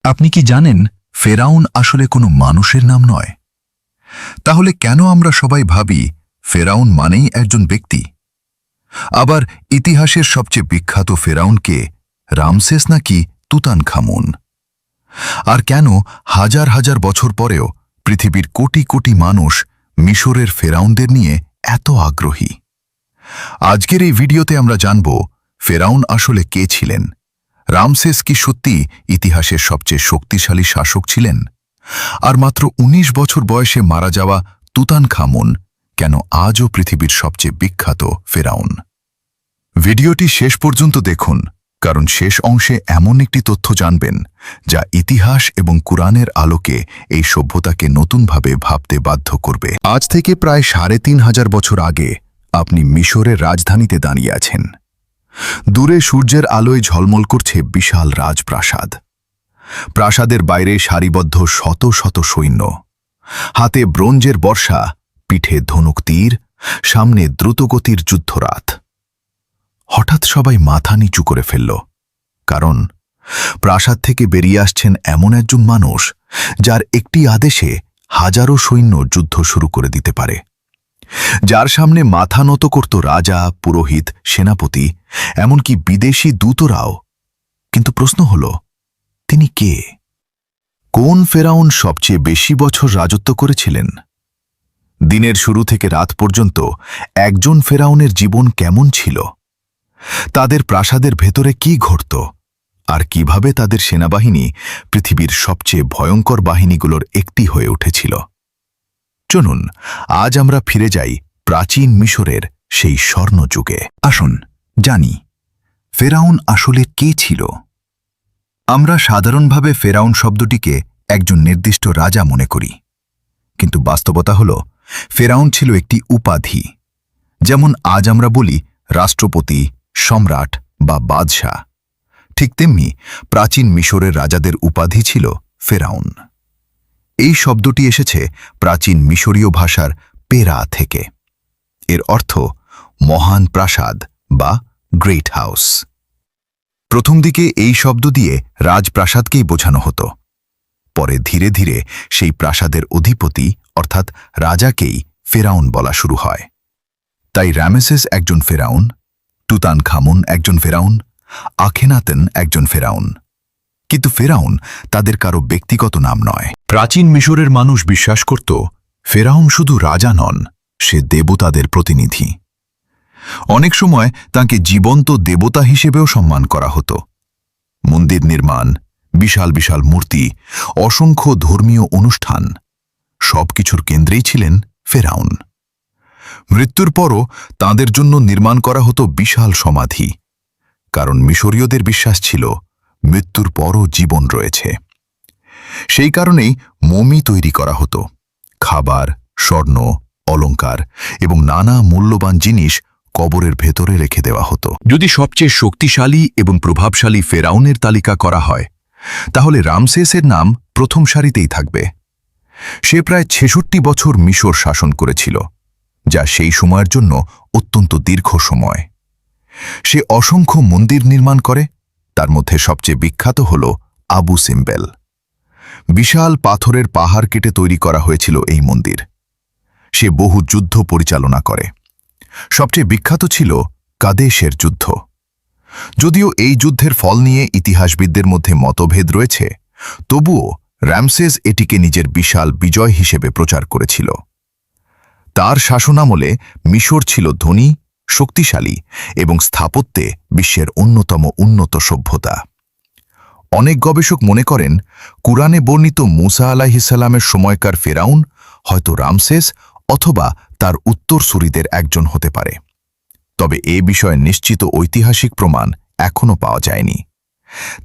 আপনি কি জানেন ফেরাউন আসলে কোনো মানুষের নাম নয়? তাহলে কেন আমরা সবাই ভাবি ফেরাউন মানেই একজন ব্যক্তি? আবার ইতিহাসের সবচেয়ে বিখ্যাত ফেরাউনকে রামসেস নাকি তুতানখামুন? আর কেন হাজার হাজার বছর পরেও পৃথিবীর কোটি কোটি মানুষ মিশরের ফেরাউনদের নিয়ে এত আগ্রহী? আজকের এই ভিডিওতে আমরা জানব ফেরাউন আসলে কে ছিলেন, রামসেস কি সত্যি ইতিহাসের সবচেয়ে শক্তিশালী শাসক ছিলেন, আর মাত্র ১৯ বছর বয়সে মারা যাওয়া তুতানখামুন কেন আজও পৃথিবীর সবচেয়ে বিখ্যাত ফেরাউন। ভিডিওটি শেষ পর্যন্ত দেখুন, কারণ শেষ অংশে এমন একটি তথ্য জানবেন যা ইতিহাস এবং কুরআনের আলোকে এই সভ্যতাকে নতুনভাবে ভাবতে বাধ্য করবে। আজ থেকে প্রায় ৩৫০০ বছর আগে আপনি মিশরের রাজধানীতে দাঁড়িয়ে আছেন। দূরে সূর্যের আলোয় ঝলমল করছে বিশাল রাজপ্রাসাদ। প্রাসাদের বাইরে সারিবদ্ধ শত শত সৈন্য, হাতে ব্রোঞ্জের বর্শা, পিঠে ধনুক তীর, সামনে দ্রুতগতির যুদ্ধরাত। হঠাৎ সবাই মাথা নিচু করে ফেলল, কারণ প্রাসাদ থেকে বেরিয়ে আসছেন এমন একজন মানুষ যার একটি আদেশে হাজারো সৈন্য যুদ্ধ শুরু করে দিতে পারে, যার সামনে মাথা নত করত রাজা, পুরোহিত, সেনাপতি, এমনকি বিদেশি দূতরাও। কিন্তু প্রশ্ন হল, তিনি কে? কোন ফেরাউন সবচেয়ে বেশি বছর রাজত্ব করেছিলেন? দিনের শুরু থেকে রাত পর্যন্ত একজন ফেরাউনের জীবন কেমন ছিল? তাদের প্রাসাদের ভেতরে কি ঘটত, আর কিভাবে তাদের সেনাবাহিনী পৃথিবীর সবচেয়ে ভয়ঙ্কর বাহিনীগুলোর একটি হয়ে উঠেছিল? চলুন আজ আমরা ফিরে যাই প্রাচীন মিশরের সেই স্বর্ণযুগে। আসুন জানি ফেরাউন আসলে কে ছিল। আমরা সাধারণভাবে ফেরাউন শব্দটিকে একজন নির্দিষ্ট রাজা মনে করি, কিন্তু বাস্তবতা হল ফেরাউন ছিল একটি উপাধি। যেমন আজ আমরা বলি রাষ্ট্রপতি, সম্রাট বা বাদশাহ, ঠিক তেমনি প্রাচীন মিশরের রাজাদের উপাধি ছিল ফেরাউন। এই শব্দটি এসেছে প্রাচীন মিশরীয় ভাষার পেরা থেকে। এর অর্থ মহান প্রাসাদ বা গ্রেট হাউস। প্রথম দিকে এই শব্দ দিয়ে রাজপ্রাসাদকেই বোঝানো হতো। পরে ধীরে ধীরে সেই প্রাসাদের অধিপতি অর্থাৎ রাজাকেই ফেরাউন বলা শুরু হয়। তাই রামেসেস একজন ফেরাউন, তুতানখামুন একজন ফেরাউন, আখেনাতেন একজন ফেরাউন। কিন্তু ফেরাউন তাদের কারো ব্যক্তিগত নাম নয়। প্রাচীন মিশরের মানুষ বিশ্বাস করত ফেরাউন শুধু রাজা নন, সে দেবতাদের প্রতিনিধি। অনেক সময় তাকে জীবন্ত দেবতা হিসেবেও সম্মান করা হতো। মন্দির নির্মাণ, বিশাল বিশাল মূর্তি, অসংখ্য ধর্মীয় অনুষ্ঠান, সবকিছুর কেন্দ্রেই ছিলেন ফেরাউন। মৃত্যুর পরও তাঁদের জন্য নির্মাণ করা হতো বিশাল সমাধি, কারণ মিশরীয়দের বিশ্বাস ছিল মৃত্যুর পরও জীবন রয়েছে। সেই কারণেই মমি তৈরি করা হতো। খাবার, স্বর্ণ, অলংকার এবং নানা মূল্যবান জিনিস কবরের ভেতরে রেখে দেওয়া হতো। যদি সবচেয়ে শক্তিশালী এবং প্রভাবশালী ফেরাউনের তালিকা করা হয়, তাহলে রামসেসের নাম প্রথম সারিতেই থাকবে। সে প্রায় ৬৬ বছর মিশর শাসন করেছিল, যা সেই সময়ের জন্য অত্যন্ত দীর্ঘ সময়। সে অসংখ্য মন্দির নির্মাণ করে, তার মধ্যে সবচেয়ে বিখ্যাত হল আবু সিম্বেল। বিশাল পাথরের পাহাড় কেটে তৈরি করা হয়েছিল এই মন্দির। সে বহু যুদ্ধ পরিচালনা করে। সবচেয়ে বিখ্যাত ছিল কাদেশের যুদ্ধ। যদিও এই যুদ্ধের ফল নিয়ে ইতিহাসবিদদের মধ্যে মতভেদ রয়েছে, তবুও রামসেস এটিকে নিজের বিশাল বিজয় হিসেবে প্রচার করেছিল। তার শাসনামলে মিশর ছিল ধনী, শক্তিশালী এবং স্থাপত্যে বিশ্বের অন্যতম উন্নত সভ্যতা। অনেক গবেষক মনে করেন কুরআনে বর্ণিত মুসা আলাইহিসসালামের সময়কার ফেরাউন হয়তো রামসেস অথবা তার উত্তরসূরিদের একজন হতে পারে। তবে এ বিষয়ে নিশ্চিত ঐতিহাসিক প্রমাণ এখনও পাওয়া যায়নি।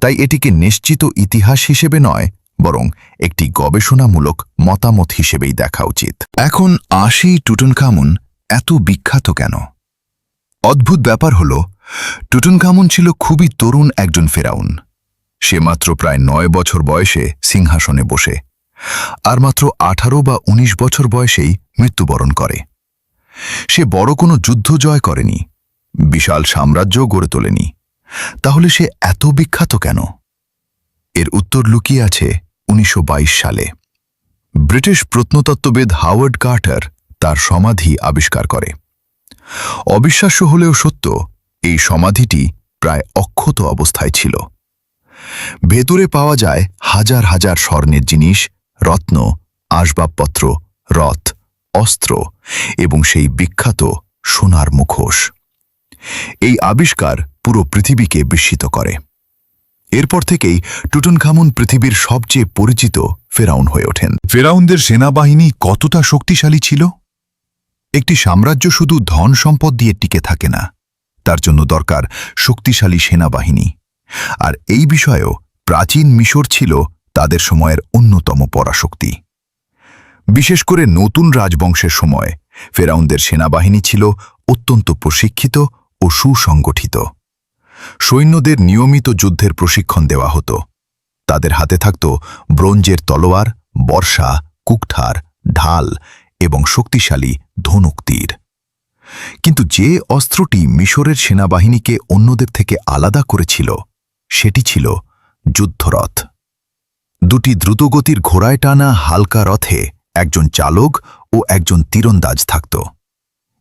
তাই এটিকে নিশ্চিত ইতিহাস হিসেবে নয়, বরং একটি গবেষণামূলক মতামত হিসেবেই দেখা উচিত। এখন আসি টুটানখামুন এত বিখ্যাত কেন? অদ্ভুত ব্যাপার হল, টুটানখামুন ছিল খুবই তরুণ একজন ফেরাউন। সে মাত্র প্রায় ৯ বছর বয়সে সিংহাসনে বসে, আর মাত্র ১৮ বা ১৯ বছর বয়সেই মৃত্যুবরণ করে। সে বড় কোনো যুদ্ধ জয় করেনি, বিশাল সাম্রাজ্য গড়ে তোলেনি। তাহলে সে এত বিখ্যাত কেন? এর উত্তর লুকিয়ে আছে 1922 সালে। ব্রিটিশ প্রত্নতত্ত্ববিদ হাওয়ার্ড কার্টার তার সমাধি আবিষ্কার করে। অবিশ্বাস্য হলেও সত্য, এই সমাধিটি প্রায় অক্ষত অবস্থায় ছিল। ভেতরে পাওয়া যায় হাজার হাজার স্বর্ণের জিনিস, রত্ন, আসবাবপত্র, রথ, অস্ত্র এবং সেই বিখ্যাত সোনার মুখোশ। এই আবিষ্কার পুরো পৃথিবীকে বিস্মিত করে। এরপর থেকেই টুটানখামুন পৃথিবীর সবচেয়ে পরিচিত ফেরাউন হয়ে ওঠেন। ফেরাউনদের সেনাবাহিনী কতটা শক্তিশালী ছিল? একটি সাম্রাজ্য শুধু ধন সম্পদ দিয়ে টিকে থাকে না, তার জন্য দরকার শক্তিশালী সেনাবাহিনী। আর এই বিষয়েও প্রাচীন মিশর ছিল তাদের সময়ের অন্যতম পরাশক্তি। বিশেষ করে নতুন রাজবংশের সময় ফেরাউনদের সেনাবাহিনী ছিল অত্যন্ত প্রশিক্ষিত ও সুসংগঠিত। সৈন্যদের নিয়মিত যুদ্ধের প্রশিক্ষণ দেওয়া হতো। তাদের হাতে থাকত ব্রোঞ্জের তলোয়ার, বর্শা, কুকঠার, ঢাল এবং শক্তিশালী ধনুক তীর। কিন্তু যে অস্ত্রটি মিশরের সেনাবাহিনীকে অন্যদের থেকে আলাদা করেছিল সেটি ছিল যুদ্ধরথ। দুটি দ্রুতগতির ঘোড়ায় টানা হালকা রথে একজন চালক ও একজন তীরন্দাজ থাকত।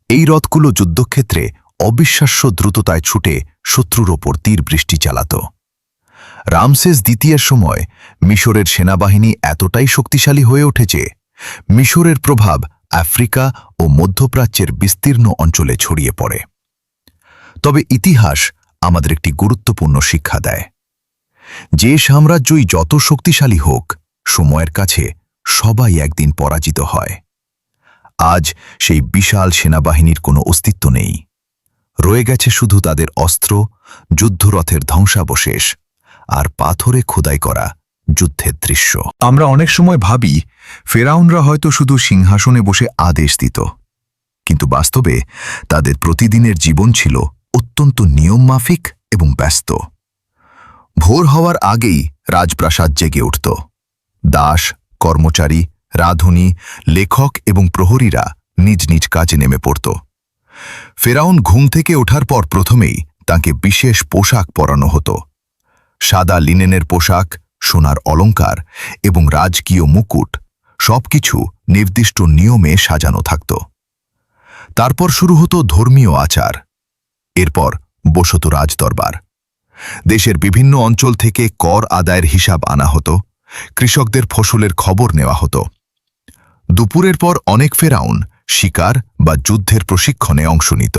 এই রথগুলো যুদ্ধক্ষেত্রে অবিশ্বাস্য দ্রুততায় ছুটে শত্রুর ওপর তীর বৃষ্টি চালাত। রামসেস দ্বিতীয়ের সময় মিশরের সেনাবাহিনী এতটাই শক্তিশালী হয়ে ওঠে যে মিশরের প্রভাব আফ্রিকা ও মধ্যপ্রাচ্যের বিস্তীর্ণ অঞ্চলে ছড়িয়ে পড়ে। তবে ইতিহাস আমাদের একটি গুরুত্বপূর্ণ শিক্ষা দেয়। যে সাম্রাজ্যই যত শক্তিশালী হোক, সময়ের কাছে সবাই একদিন পরাজিত হয়। আজ সেই বিশাল সেনাবাহিনীর কোনো অস্তিত্ব নেই। রয়ে গেছে শুধু তাদের অস্ত্র, যুদ্ধরথের ধ্বংসাবশেষ আর পাথরে খোদাই করা যুদ্ধের দৃশ্য। আমরা অনেক সময় ভাবি ফেরাউনরা হয়তো শুধু সিংহাসনে বসে আদেশ দিত, কিন্তু বাস্তবে তাদের প্রতিদিনের জীবন ছিল অত্যন্ত নিয়মমাফিক এবং ব্যস্ত। ভোর হওয়ার আগেই রাজপ্রাসাদ জেগে উঠত। দাস, কর্মচারী, রাঁধুনি, লেখক এবং প্রহরীরা নিজ নিজ কাজে নেমে পড়ত। ফেরাউন ঘুম থেকে ওঠার পর প্রথমেই তাকে বিশেষ পোশাক পরানো হতো। সাদা লিনেনের পোশাক, সোনার অলংকার এবং রাজকীয় মুকুট সবকিছু নির্দিষ্ট নিয়মে সাজানো থাকত। তারপর শুরু হতো ধর্মীয় আচার। এরপর বসত রাজদরবার। দেশের বিভিন্ন অঞ্চল থেকে কর আদায়ের হিসাব আনা হতো, কৃষকদের ফসলের খবর নেওয়া হতো। দুপুরের পর অনেক ফেরাউন শিকার বা যুদ্ধের প্রশিক্ষণে অংশ নিত।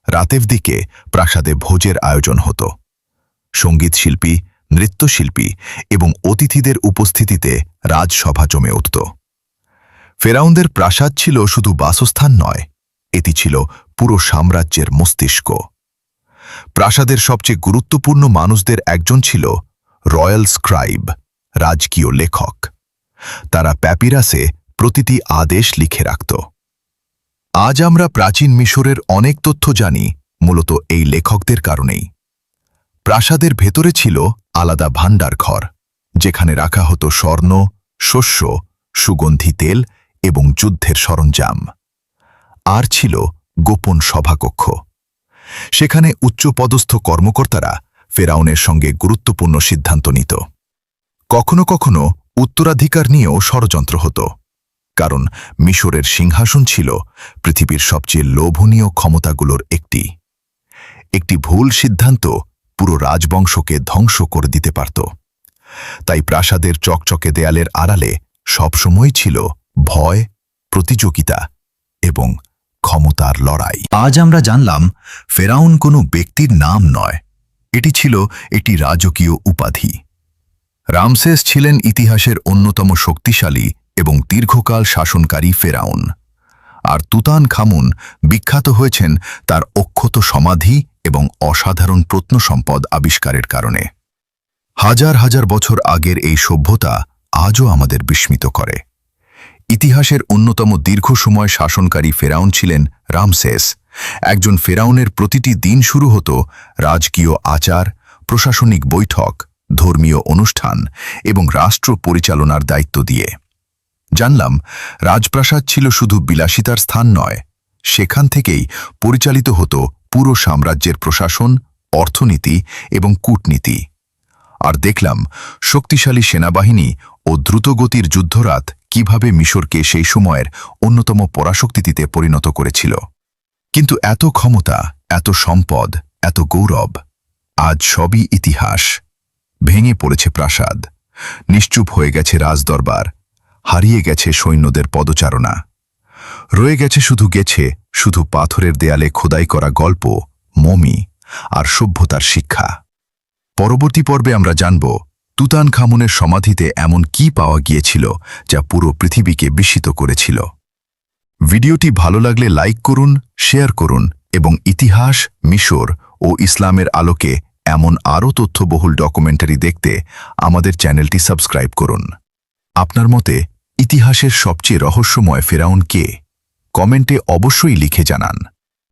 রাতের দিকে প্রাসাদে ভোজের আয়োজন হতো। সঙ্গীতশিল্পী, নৃত্যশিল্পী এবং অতিথিদের উপস্থিতিতে রাজসভা জমে উঠত। ফেরাউনদের প্রাসাদ ছিল শুধু বাসস্থান নয়, এটি ছিল পুরো সাম্রাজ্যের মস্তিষ্ক। প্রাসাদের সবচেয়ে গুরুত্বপূর্ণ মানুষদের একজন ছিল রয়্যাল স্ক্রাইব, রাজকীয় লেখক। তারা প্যাপিরাসে প্রতিটি আদেশ লিখে রাখত। আজ আমরা প্রাচীন মিশরের অনেক তথ্য জানি মূলত এই লেখকদের কারণেই। প্রাসাদের ভেতরে ছিল আলাদা ভাণ্ডার ঘর, যেখানে রাখা হতো স্বর্ণ, শস্য, সুগন্ধি তেল এবং যুদ্ধের সরঞ্জাম। আর ছিল গোপন সভাকক্ষ। সেখানে উচ্চপদস্থ কর্মকর্তারা ফেরাউনের সঙ্গে গুরুত্বপূর্ণ সিদ্ধান্ত নিত। কখনো কখনো উত্তরাধিকার নিয়েও ষড়যন্ত্র হতো, কারণ মিশরের সিংহাসন ছিল পৃথিবীর সবচেয়ে লোভনীয় ক্ষমতাগুলোর একটি। একটি ভুল সিদ্ধান্ত পুরো রাজবংশকে ধ্বংস করে দিতে পারত। তাই প্রাসাদের চকচকে দেয়ালের আড়ালে সবসময় ছিল ভয়, প্রতিযোগিতা এবং ক্ষমতার লড়াই। আজ আমরা জানলাম ফেরাউন কোনো ব্যক্তির নাম নয়, এটি ছিল একটি রাজকীয় উপাধি। রামসেস ছিলেন ইতিহাসের অন্যতম শক্তিশালী এবং দীর্ঘকাল শাসনকারী ফেরাউন। আর তুতানখামুন বিখ্যাত হয়েছেন তার অক্ষত সমাধি এবং অসাধারণ প্রত্নসম্পদ আবিষ্কারের কারণে। হাজার হাজার বছর আগের এই সভ্যতা আজও আমাদের বিস্মিত করে। ইতিহাসের অন্যতম দীর্ঘ সময় শাসনকারী ফেরাউন ছিলেন রামসেস। একজন ফেরাউনের প্রতিটি দিন শুরু হতো রাজকীয় আচার, প্রশাসনিক বৈঠক, ধর্মীয় অনুষ্ঠান এবং রাষ্ট্র পরিচালনার দায়িত্ব দিয়ে। জানলাম রাজপ্রাসাদ ছিল শুধু বিলাসিতার স্থান নয়, সেখান থেকেই পরিচালিত হতো পুরো সাম্রাজ্যের প্রশাসন, অর্থনীতি এবং কূটনীতি। আর দেখলাম শক্তিশালী সেনাবাহিনী ও দ্রুতগতির যুদ্ধরাত কিভাবে মিশরকে সেই সময়ের অন্যতম পরাশক্তিতে পরিণত করেছিল। কিন্তু এত ক্ষমতা, এত সম্পদ, এত গৌরব, আজ সবই ইতিহাস। ভেঙে পড়েছে প্রাসাদ, নিশ্চুপ হয়ে গেছে রাজদরবার, হারিয়ে গেছে সৈন্যদের পদচারণা। রয়ে গেছে শুধু পাথরের দেয়ালে খোদাই করা গল্প, মমি আর সভ্যতার শিক্ষা। পরবর্তী পর্বে আমরা জানব তুতানখামুনের সমাধিতে এমন কি পাওয়া গিয়েছিল যা পুরো পৃথিবীকে বিস্মিত করেছিল। ভিডিওটি ভালো লাগলে লাইক করুন, শেয়ার করুন এবং ইতিহাস, মিশর ও ইসলামের আলোকে এমন আরও তথ্যবহুল ডকুমেন্টারি দেখতে আমাদের চ্যানেলটি সাবস্ক্রাইব করুন। আপনার মতে ইতিহাসের সবচেয়ে রহস্যময় ফেরাউন কে? কমেন্টে অবশ্যই লিখে জানান।